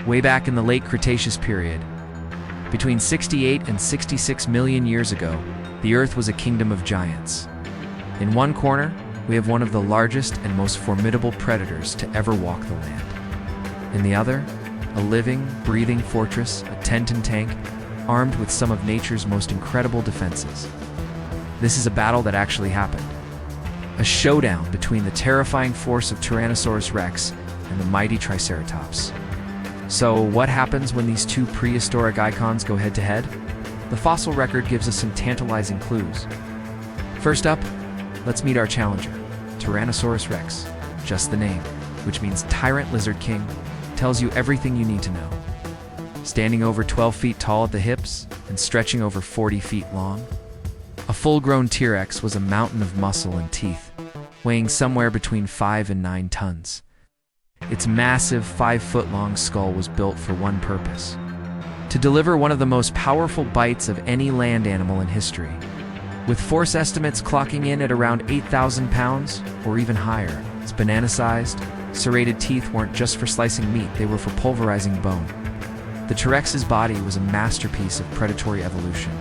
Way back in the late Cretaceous period, between 68 and 66 million years ago, the Earth was a kingdom of giants. In one corner, we have one of the largest and most formidable predators to ever walk the land. In the other, a living, breathing fortress, a Tenton tank, armed with some of nature's most incredible defenses. This is a battle that actually happened. A showdown between the terrifying force of Tyrannosaurus rex and the mighty Triceratops. So, what happens when these two prehistoric icons go head-to-head? The fossil record gives us some tantalizing clues. First up, let's meet our challenger, Tyrannosaurus rex. Just the name, which means tyrant lizard king, tells you everything you need to know. Standing over 12 feet tall at the hips and stretching over 40 feet long, a full-grown T-Rex was a mountain of muscle and teeth, weighing somewhere between 5 and 9 tons. Its massive 5-foot-long skull was built for one purpose: to deliver one of the most powerful bites of any land animal in history. With force estimates clocking in at around 8,000 pounds, or even higher, its banana-sized, serrated teeth weren't just for slicing meat, they were for pulverizing bone. The T-Rex's body was a masterpiece of predatory evolution.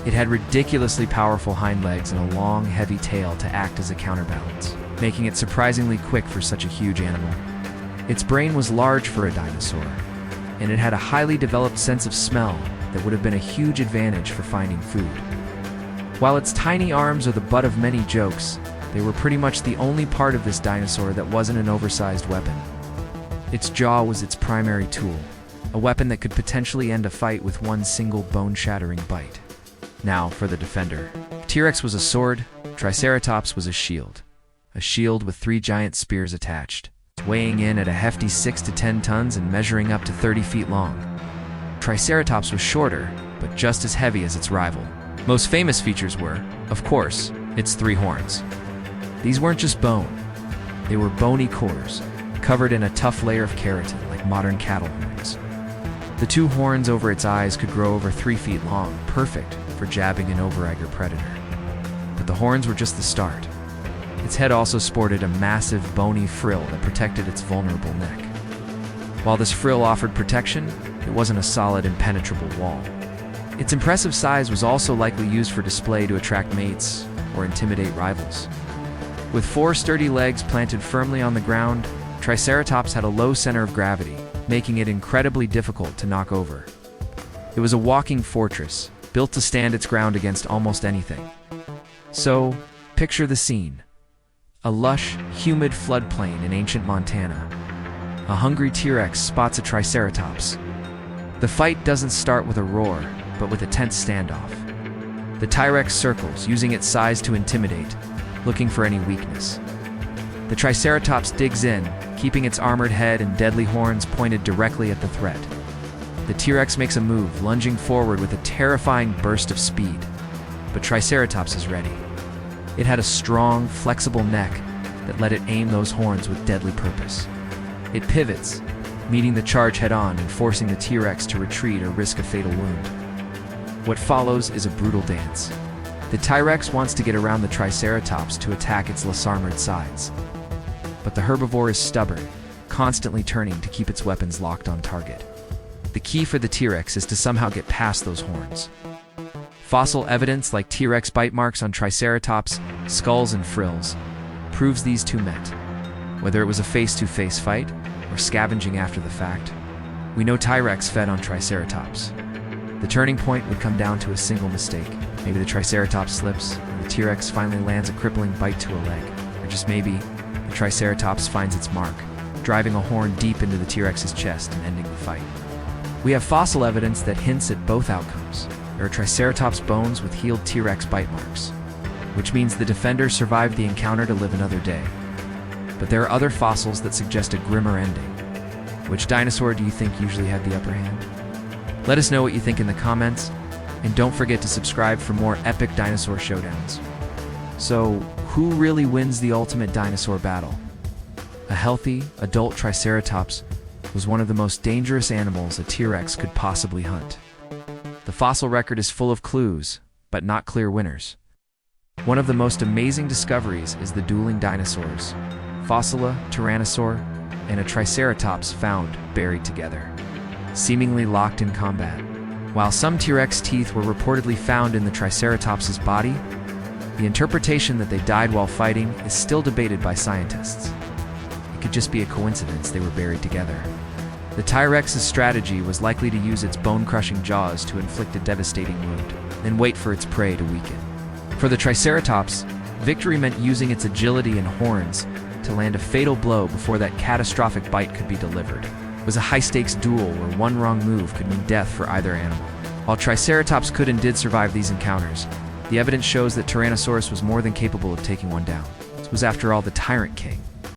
It had ridiculously powerful hind legs and a long, heavy tail to act as a counterbalance, making it surprisingly quick for such a huge animal. Its brain was large for a dinosaur, and it had a highly developed sense of smell that would have been a huge advantage for finding food. While its tiny arms are the butt of many jokes, they were pretty much the only part of this dinosaur that wasn't an oversized weapon. Its jaw was its primary tool, a weapon that could potentially end a fight with one single bone-shattering bite. Now, for the defender. T-Rex was a sword, Triceratops was a shield with 3 giant spears attached, weighing in at a hefty 6 to 10 tons and measuring up to 30 feet long. Triceratops was shorter, but just as heavy as its rival. Most famous features were, of course, its 3 horns. These weren't just bone. They were bony cores, covered in a tough layer of keratin like modern cattle horns. The 2 horns over its eyes could grow over 3 feet long, perfect for jabbing an overeager predator. But the horns were just the start. Its head also sported a massive bony frill that protected its vulnerable neck. While this frill offered protection, it wasn't a solid, impenetrable wall. Its impressive size was also likely used for display to attract mates or intimidate rivals. With 4 sturdy legs planted firmly on the ground, Triceratops had a low center of gravity, making it incredibly difficult to knock over. It was a walking fortress, built to stand its ground against almost anything. So, picture the scene. A lush, humid floodplain in ancient Montana. A hungry T-Rex spots a Triceratops. The fight doesn't start with a roar, but with a tense standoff. The T-Rex circles, using its size to intimidate, looking for any weakness. The Triceratops digs in, keeping its armored head and deadly horns pointed directly at the threat. The T-Rex makes a move, lunging forward with a terrifying burst of speed. But Triceratops is ready. It had a strong, flexible neck that let it aim those horns with deadly purpose. It pivots, meeting the charge head-on and forcing the T-Rex to retreat or risk a fatal wound. What follows is a brutal dance. The T-Rex wants to get around the Triceratops to attack its less armored sides. But the herbivore is stubborn, constantly turning to keep its weapons locked on target. The key for the T-Rex is to somehow get past those horns. Fossil evidence like T-Rex bite marks on Triceratops, skulls and frills, proves these two met. Whether it was a face-to-face fight or scavenging after the fact, we know T-Rex fed on Triceratops. The turning point would come down to a single mistake. Maybe the Triceratops slips, and the T-Rex finally lands a crippling bite to a leg. Or just maybe, the Triceratops finds its mark, driving a horn deep into the T-Rex's chest and ending the fight. We have fossil evidence that hints at both outcomes. There are Triceratops bones with healed T-Rex bite marks, which means the defender survived the encounter to live another day. But there are other fossils that suggest a grimmer ending. Which dinosaur do you think usually had the upper hand? Let us know what you think in the comments, and don't forget to subscribe for more epic dinosaur showdowns. So, who really wins the ultimate dinosaur battle? A healthy, adult Triceratops was one of the most dangerous animals a T-Rex could possibly hunt. The fossil record is full of clues, but not clear winners. One of the most amazing discoveries is the dueling dinosaurs, Fossila, Tyrannosaur, and a Triceratops found buried together, seemingly locked in combat. While some T-Rex teeth were reportedly found in the Triceratops's body, the interpretation that they died while fighting is still debated by scientists. It could just be a coincidence they were buried together. The T-Rex's strategy was likely to use its bone-crushing jaws to inflict a devastating wound, then wait for its prey to weaken. For the Triceratops, victory meant using its agility and horns to land a fatal blow before that catastrophic bite could be delivered. It was a high-stakes duel where one wrong move could mean death for either animal. While Triceratops could and did survive these encounters, the evidence shows that Tyrannosaurus was more than capable of taking one down. This was, after all, the Tyrant King.